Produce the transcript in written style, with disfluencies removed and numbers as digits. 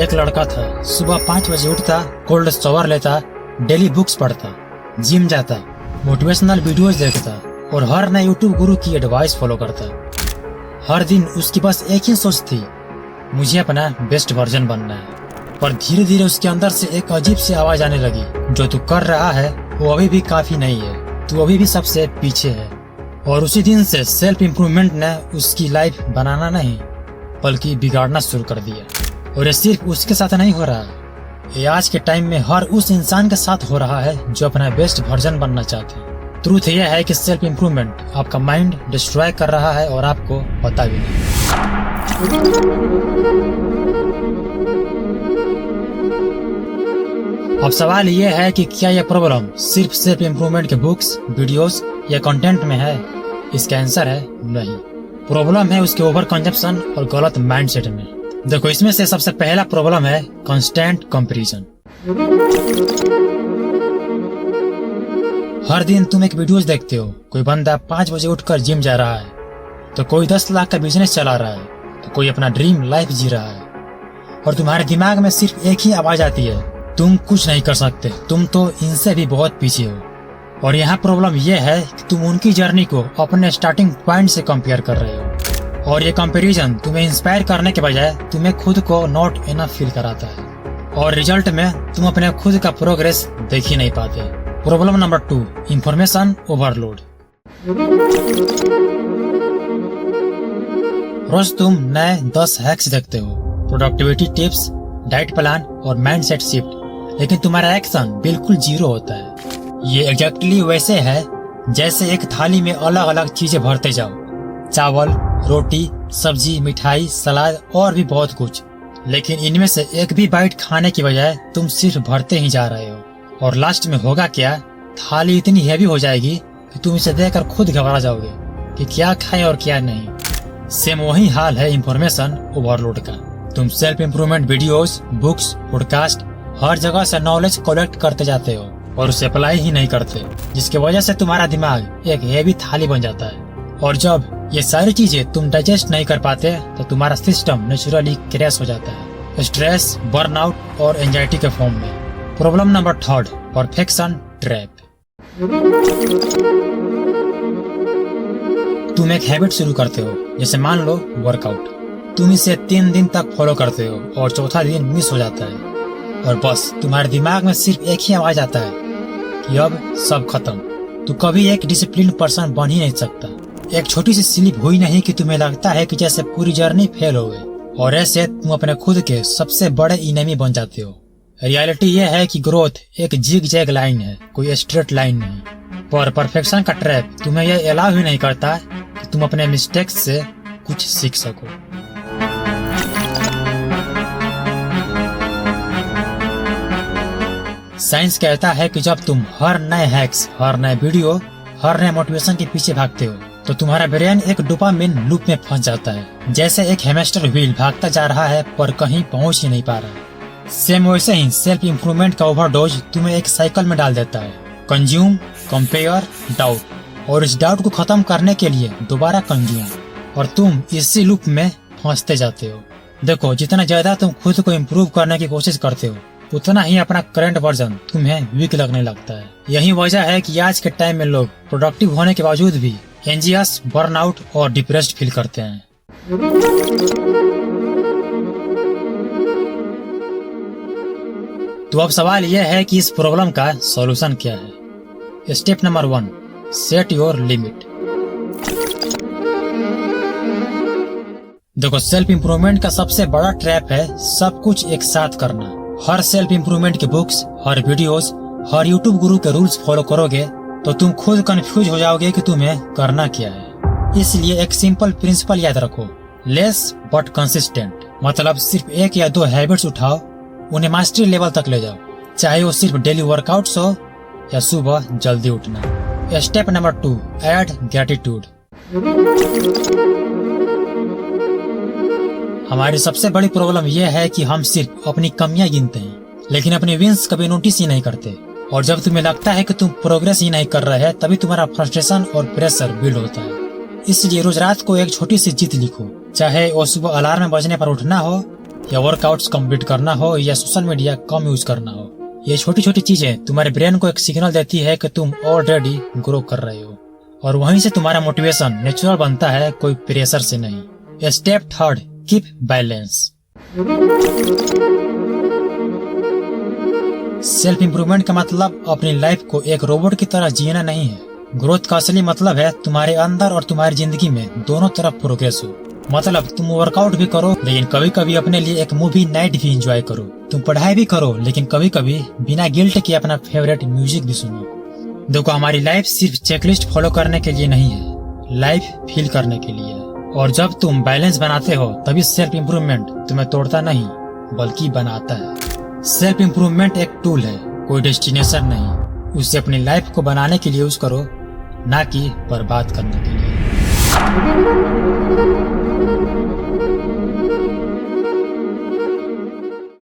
एक लड़का था, सुबह 5 बजे उठता, कोल्ड शॉवर लेता, डेली बुक्स पढ़ता, जिम जाता, मोटिवेशनल वीडियोस देखता और हर नए यूट्यूब गुरु की एडवाइस फॉलो करता। हर दिन उसकी बस एक ही सोच थी, मुझे अपना बेस्ट वर्जन बनना है। पर धीरे धीरे उसके अंदर से एक अजीब सी आवाज आने लगी, जो तू कर रहा है वो अभी भी काफी नहीं है, तू अभी भी सबसे पीछे है। और उसी दिन से सेल्फ इम्प्रूवमेंट ने उसकी लाइफ बनाना नहीं बल्कि बिगाड़ना शुरू कर दिया। और ये सिर्फ उसके साथ नहीं हो रहा, ये आज के टाइम में हर उस इंसान के साथ हो रहा है जो अपना बेस्ट वर्जन बनना चाहते हैं। ट्रूथ यह है कि सेल्फ इम्प्रूवमेंट आपका माइंड डिस्ट्रॉय कर रहा है और आपको पता भी नहीं। अब सवाल ये है कि क्या यह प्रॉब्लम सिर्फ सेल्फ इम्प्रूवमेंट के बुक्स, वीडियोस या कंटेंट में है? इसका आंसर है नहीं। प्रॉब्लम है उसके ओवर कंजप्शन और गलत माइंडसेट में। देखो, इसमें से सबसे पहला प्रॉब्लम है कांस्टेंट कंपैरिजन। हर दिन तुम एक वीडियोस देखते हो, कोई बंदा 5 बजे उठकर जिम जा रहा है, तो कोई 10 लाख का बिजनेस चला रहा है, तो कोई अपना ड्रीम लाइफ जी रहा है, और तुम्हारे दिमाग में सिर्फ एक ही आवाज आती है, तुम कुछ नहीं कर सकते, तुम तो इनसे भी बहुत पीछे हो। और यहाँ प्रॉब्लम यह है कि तुम उनकी जर्नी को अपने स्टार्टिंग पॉइंट से कंपेयर कर रहे हो, और ये कंपैरिजन तुम्हें इंस्पायर करने के बजाय तुम्हें खुद को नॉट इनफ फील कराता है, और रिजल्ट में तुम अपने खुद का प्रोग्रेस देख ही नहीं पाते। Problem number 2, information overload. रोज तुम नए 10 हैक्स देखते हो, प्रोडक्टिविटी टिप्स, डाइट प्लान और माइंडसेट शिफ्ट, लेकिन तुम्हारा एक्शन बिल्कुल 0 होता है। ये एग्जैक्टली वैसे है जैसे एक थाली में अलग अलग चीजें भरते जाओ, चावल, रोटी, सब्जी, मिठाई, सलाद और भी बहुत कुछ, लेकिन इनमें से एक भी बाइट खाने की बजाय तुम सिर्फ भरते ही जा रहे हो। और लास्ट में होगा क्या? थाली इतनी हैवी हो जाएगी कि तुम इसे देखकर खुद घबरा जाओगे कि क्या खाएं और क्या नहीं। सेम वही हाल है इंफॉर्मेशन ओवरलोड का। तुम self improvement videos, books, podcast, हर जगह से नॉलेज कलेक्ट करते जाते हो और उसे अप्लाई ही नहीं करते, जिसकी वजह से तुम्हारा दिमाग एक हेवी थाली बन जाता है। और जब ये सारी चीजें तुम डाइजेस्ट नहीं कर पाते तो तुम्हारा सिस्टम नेचुरली क्रैश हो जाता है, स्ट्रेस, बर्नआउट और एंजाइटी के फॉर्म में। Problem number 3, perfection trap. तुम एक हैबिट शुरू करते हो, जैसे मान लो वर्कआउट। तुम इसे 3 दिन तक फॉलो करते हो और चौथा दिन मिस हो जाता है, और बस तुम्हारे दिमाग में सिर्फ एक ही आवाज आता है कि अब सब खत्म, तू कभी एक डिसिप्लिन पर्सन बन ही नहीं सकता। एक छोटी सी स्लिप हुई नहीं कि तुम्हें लगता है कि जैसे पूरी जर्नी फेल हो गई, और ऐसे तुम अपने खुद के सबसे बड़े इनेमी बन जाते हो। रियलिटी ये है कि ग्रोथ एक जिग जैग लाइन है, कोई स्ट्रेट लाइन नहीं। पर परफेक्शन का ट्रैप तुम्हें यह अलाउ ही नहीं करता कि तुम अपने मिस्टेक्स से कुछ सीख सको। साइंस कहता है कि जब तुम हर नए हैक्स, हर नए वीडियो, हर नए मोटिवेशन के पीछे भागते हो तो तुम्हारा ब्रेन एक डोपामिन लूप में फंस जाता है, जैसे एक हैमस्टर व्हील भागता जा रहा है पर कहीं पहुंच ही नहीं पा रहा। सेम वैसे ही सेल्फ इम्प्रूवमेंट का ओवरडोज तुम्हें एक साइकिल में डाल देता है, कंज्यूम, कंपेयर, डाउट, और इस डाउट को खत्म करने के लिए दोबारा कंज्यूम, और तुम इसी लूप में फंसते जाते हो। देखो, जितना ज्यादा तुम खुद को इम्प्रूव करने की कोशिश करते हो उतना ही अपना करंट वर्जन तुम्हें वीक लगने लगता है। यही वजह है कि आज के टाइम में लोग प्रोडक्टिव होने के बावजूद भी एंजियस, बर्नआउट और डिप्रेस्ड फील करते हैं। तो अब सवाल यह है कि इस प्रॉब्लम का सॉल्यूशन क्या है। Step number 1, set your limit. देखो, सेल्फ इम्प्रूवमेंट का सबसे बड़ा ट्रैप है सब कुछ एक साथ करना। हर सेल्फ इम्प्रूवमेंट के बुक्स, हर वीडियोस, हर यूट्यूब गुरु के रूल्स फॉलो करोगे तो तुम खुद कंफ्यूज हो जाओगे कि तुम्हें करना क्या है। इसलिए एक सिंपल प्रिंसिपल याद रखो, लेस बट कंसिस्टेंट। मतलब सिर्फ 1 या 2 हैबिट्स उठाओ, उन्हें मास्टरी लेवल तक ले जाओ, चाहे वो सिर्फ डेली वर्कआउट्स हो या सुबह जल्दी उठना। Step number 2, add gratitude. हमारी सबसे बड़ी प्रॉब्लम यह है कि हम सिर्फ अपनी कमियां गिनते हैं, लेकिन अपने विंस कभी नोटिस ही नहीं करते। और जब तुम्हें लगता है कि तुम प्रोग्रेस ही नहीं कर रहे हैं, तभी तुम्हारा फ्रस्ट्रेशन और प्रेशर बिल्ड होता है। इसलिए रोज रात को एक छोटी सी जीत लिखो, चाहे वो सुबह अलार्म बजने पर उठना हो या वर्कआउट्स कंप्लीट करना हो या सोशल मीडिया कम यूज करना हो। ये छोटी छोटी चीजें तुम्हारे ब्रेन को एक सिग्नल देती है कि तुम ऑलरेडी ग्रो कर रहे हो, और वहीं से तुम्हारा मोटिवेशन नेचुरल बनता है, कोई प्रेशर से नहीं। Step third, keep balance. Self improvement का मतलब अपनी लाइफ को एक रोबोट की तरह जीना नहीं है। ग्रोथ का असली मतलब है तुम्हारे अंदर और तुम्हारी जिंदगी में दोनों तरफ प्रोग्रेस हो। मतलब तुम वर्कआउट भी करो, लेकिन कभी कभी अपने लिए एक मूवी नाइट भी एंजॉय करो। तुम पढ़ाई भी करो, लेकिन कभी कभी बिना गिल्ट के अपना फेवरेट म्यूजिक भी सुनो। देखो, हमारी लाइफ सिर्फ चेकलिस्ट फॉलो करने के लिए नहीं है, लाइफ फील करने के लिए है। और जब तुम बैलेंस बनाते हो तभी सेल्फ इंप्रूवमेंट तुम्हें तोड़ता नहीं बल्कि बनाता है। सेल्फ इंप्रूवमेंट एक टूल है, कोई डेस्टिनेशन नहीं। उसे अपनी लाइफ को बनाने के लिए यूज करो, ना कि बर्बाद करने के लिए।